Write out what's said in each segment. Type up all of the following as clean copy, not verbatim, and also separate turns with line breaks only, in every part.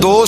2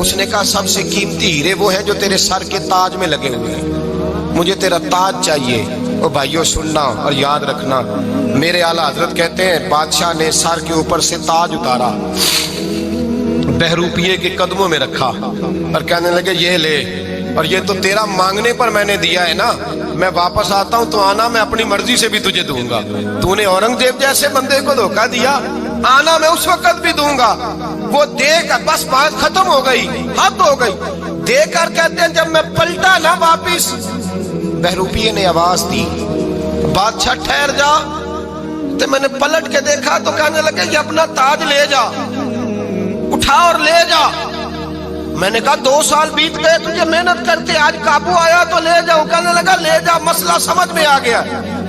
اس نے کہا سب سے قیمتی ہیرے وہ ہیں جو تیرے سر کے تاج میں لگے ہوئے ہیں، مجھے تیرا تاج چاہیے۔ او بھائیو سننا اور یاد رکھنا، میرے اعلیٰ حضرت کہتے ہیں بادشاہ نے سر کے اوپر سے تاج اتارا، بہروپیے کے قدموں میں رکھا اور کہنے لگے یہ لے، اور یہ تو تیرا مانگنے پر میں نے دیا ہے نا، میں واپس آتا ہوں تو آنا میں اپنی مرضی سے بھی تجھے دوں گا۔ تو نے اورنگزیب جیسے بندے کو دھوکہ دیا، آنا میں اس وقت بھی دوں گا۔ وہ دے کر بس بات ختم ہو گئی، حد ہو گئی۔ دے کر کہتے ہیں جب میں پلٹا نا واپس، بہروپیے نے آواز دی بادشاہ ٹھہر جا، تو میں نے پلٹ کے دیکھا تو کہنے لگے یہ اپنا تاج لے جا، اٹھا اور لے جا۔ میں نے کہا 2 سال بیت گئے تجھے محنت کرتے، آج قابو آیا تو لے جاؤں۔ کہنے لگا لے جا، مسئلہ سمجھ میں آ گیا۔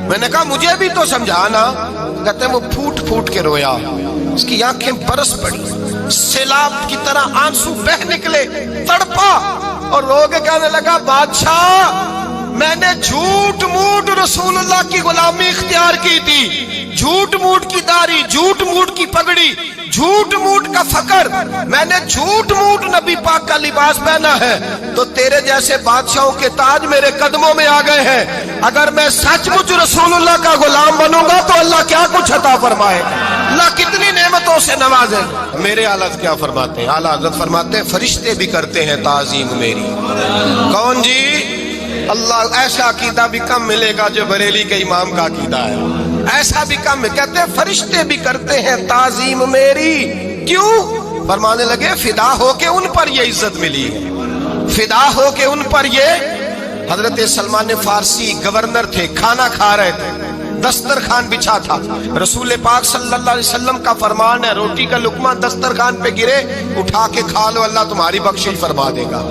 میں نے کہا مجھے بھی تو سمجھانا۔ کہتے ہیں وہ پھوٹ پھوٹ کے رویا، اس کی آنکھیں برس پڑی، سیلاب کی طرح آنسو بہ نکلے، تڑپا اور رو کے کہنے لگا بادشاہ میں نے جھوٹ موٹ رسول اللہ کی غلامی اختیار کی تھی، جھوٹ موٹ کی داڑھی، جھوٹ موٹ کی پگڑی، جھوٹ موٹ کا فقر، میں نے جھوٹ موٹ نبی پاک کا لباس پہنا ہے، تو تیرے جیسے بادشاہوں کے تاج میرے قدموں میں آ گئے ہیں۔ اگر میں سچ مچ رسول اللہ کا غلام بنوں گا تو اللہ کیا کچھ عطا فرمائے، اللہ کتنی نعمتوں سے نوازے۔ میرے اعلیٰ حضرت کیا فرماتے ہیں؟ اعلیٰ حضرت فرماتے ہیں فرشتے بھی کرتے ہیں تعظیم میری۔ کون جی؟ اللہ ایسا عقیدہ بھی کم ملے گا جو بریلی کے امام کا عقیدہ ہے، ایسا بھی کم۔ کہتے ہیں فرشتے بھی کرتے ہیں تعظیم میری۔ کیوں؟ فرمانے لگے فدا ہو کے ان پر یہ عزت ملی ہے، فدا ہو کے ان پر یہ۔ حضرت سلمان فارسی گورنر تھے، کھانا کھا رہے تھے، دسترخوان بچھا تھا، رسول پاک صلی اللہ علیہ وسلم کا فرمان ہے روٹی کا لقمہ دسترخوان پہ گرے اٹھا کے کھا لو، اللہ تمہاری بخشش فرما دے گا۔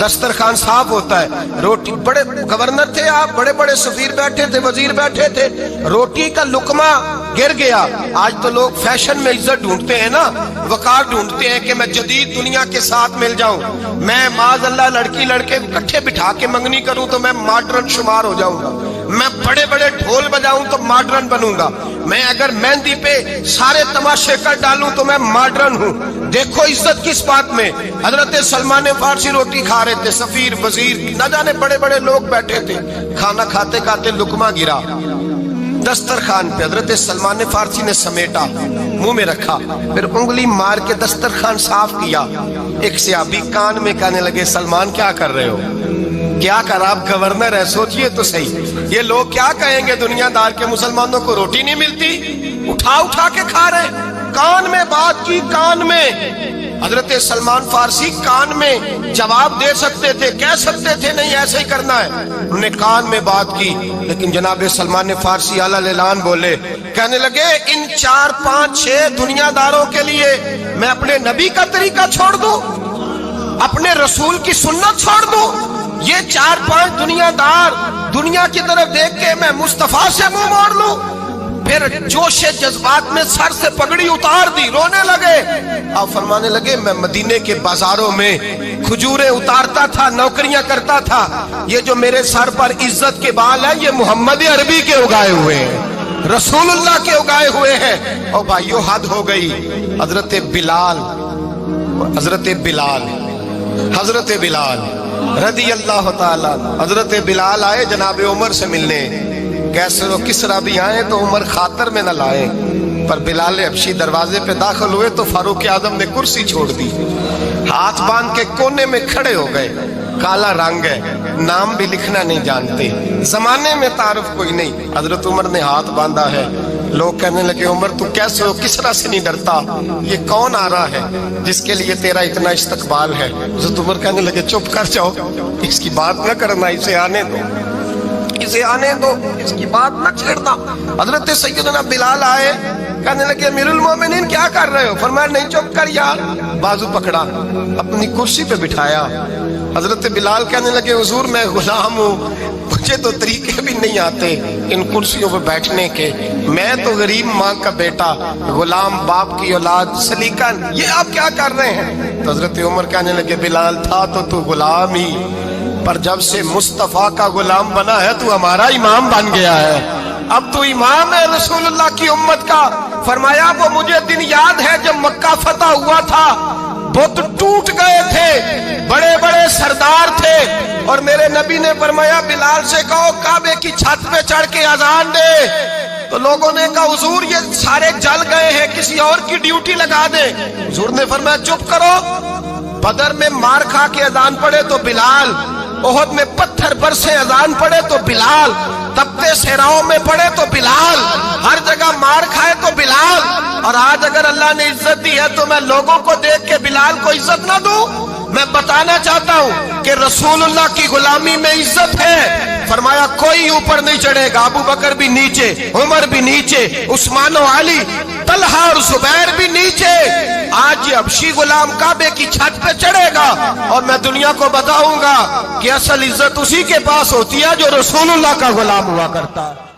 دسترخوان صاف ہوتا ہے، روٹی، بڑے گورنر تھے آپ، بڑے بڑے سفیر بیٹھے تھے، وزیر بیٹھے تھے، روٹی کا لقمہ گر گیا۔ آج تو لوگ فیشن میں عزت ڈھونڈتے ہیں نا، وقار ڈھونڈتے ہیں کہ میں جدید دنیا کے ساتھ مل جاؤں، میں معاذ اللہ لڑکی لڑکے اکٹھے بٹھا کے منگنی کروں تو میں ماڈرن شمار ہو جاؤں گا، میں بڑے بڑے ڈھول بجاؤں تو ماڈرن بنوں گا، میں اگر مہندی پہ سارے تماشے کر ڈالوں تو میں ماڈرن ہوں۔ دیکھو عزت کس بات میں۔ حضرت سلمان فارسی روٹی کھا رہے تھے، سفیر وزیر نہ جانے بڑے بڑے لوگ بیٹھے تھے، کھانا کھاتے کھاتے لقمہ گرا دسترخوان پہ، حضرت سلمان فارسی نے سمیٹا، منہ میں رکھا، پھر انگلی مار کے دسترخوان صاف کیا۔ ایک صحابی کان میں کہنے لگے سلمان کیا کر رہے ہو، کیا کر، آپ گورنر ہے، سوچئے تو صحیح، یہ لوگ کیا کہیں گے دنیا دار کے مسلمانوں کو روٹی نہیں ملتی، اٹھا اٹھا کے کھا رہے۔ کان میں بات کی، کان میں۔ حضرت سلمان فارسی کان میں جواب دے سکتے تھے، کہہ سکتے تھے نہیں ایسے ہی کرنا ہے، انہوں نے کان میں بات کی، لیکن جناب سلمان فارسی اعلیٰ اعلان بولے، کہنے لگے ان 4 5 6 دنیا داروں کے لیے میں اپنے نبی کا طریقہ چھوڑ دوں، اپنے رسول کی سنت چھوڑ دوں؟ یہ 4 5 دنیا دار دنیا کی طرف دیکھ کے میں مصطفیٰ سے منہ موڑ لوں؟ پھر جوش جذبات میں سر سے پگڑی اتار دی، رونے لگے۔ آپ فرمانے لگے میں مدینے کے بازاروں میں کھجوریں اتارتا تھا، نوکریاں کرتا تھا، یہ جو میرے سر پر عزت کے بال ہیں یہ محمد عربی کے اگائے ہوئے ہیں، رسول اللہ کے اگائے ہوئے ہیں۔ اور بھائیو حد ہو گئی۔ حضرت بلال، حضرت بلال، حضرت بلال رضی اللہ تعالیٰ، حضرت بلال آئے جناب عمر سے ملنے، کیسے وہ کسرا بھی آئے تو عمر خاطر میں نہ لائے، پر بلال حبشی دروازے پہ داخل ہوئے تو فاروق اعظم نے کرسی چھوڑ دی، ہاتھ باندھ کے کونے میں کھڑے ہو گئے۔ کالا رنگ ہے، نام بھی لکھنا نہیں جانتے، زمانے میں تعارف کوئی نہیں۔ حضرت عمر نے ہاتھ باندھا ہے، لوگ کہنے لگے عمر تو کیسے ہو، کسرا سے نہیں ڈرتا، یہ کون آ رہا ہے جس کے لیے تیرا اتنا استقبال ہے؟ حضرت عمر کہنے لگے چپ کر جاؤ، اس کی بات نہ کرنا، اسے آنے دو، اسے آنے دو، اس کی بات نہ چھیڑنا۔ حضرت سیدنا بلال آئے، کہنے لگے امیر المومنین کیا کر رہے ہو؟ فرمایا نہیں چپ کر یار، بازو پکڑا، اپنی کرسی پہ بٹھایا۔ حضرت بلال کہنے لگے حضور میں غلام ہوں، مجھے تو طریقے بھی نہیں آتے ان کرسیوں پہ بیٹھنے کے، میں تو غریب ماں کا بیٹا، غلام باپ کی اولاد، سلیقن، یہ آپ کیا کر رہے ہیں؟ تو حضرت عمر کہنے لگے بلال تھا تو غلام ہی، پر جب سے مصطفیٰ کا غلام بنا ہے تو ہمارا امام بن گیا ہے، اب تو امام ہے رسول اللہ کی امت کا۔ فرمایا وہ مجھے دن یاد ہے جب مکہ فتح ہوا تھا، بت ٹوٹ گئے تھے، بڑے بڑے سردار تھے، اور میرے نبی نے فرمایا بلال سے کہو کعبے کی چھت پہ چڑھ کے اذان دے۔ تو لوگوں نے کہا حضور یہ سارے جل گئے ہیں، کسی اور کی ڈیوٹی لگا دیں۔ حضور نے فرمایا چپ کرو، بدر میں مار کھا کے اذان پڑے تو بلال، احد میں پتھر برسے اذان پڑے تو بلال، تپتے صحراؤں میں پڑے تو بلال، ہر جگہ مار کھائے تو بلال۔ اور آج اگر اللہ نے عزت دی ہے تو میں لوگوں کو دیکھ کے بلال کو عزت نہ دوں؟ میں بتانا چاہتا ہوں کہ رسول اللہ کی غلامی میں عزت ہے۔ فرمایا کوئی اوپر نہیں چڑھے گا، ابو بکر بھی نیچے، عمر بھی نیچے، عثمان و علی، طلحہ اور زبیر بھی نیچے۔ آج یہ حبشی غلام کعبے کی چھت پہ چڑھے گا اور میں دنیا کو بتاؤں گا کہ اصل عزت اسی کے پاس ہوتی ہے جو رسول اللہ کا غلام ہوا کرتا ہے۔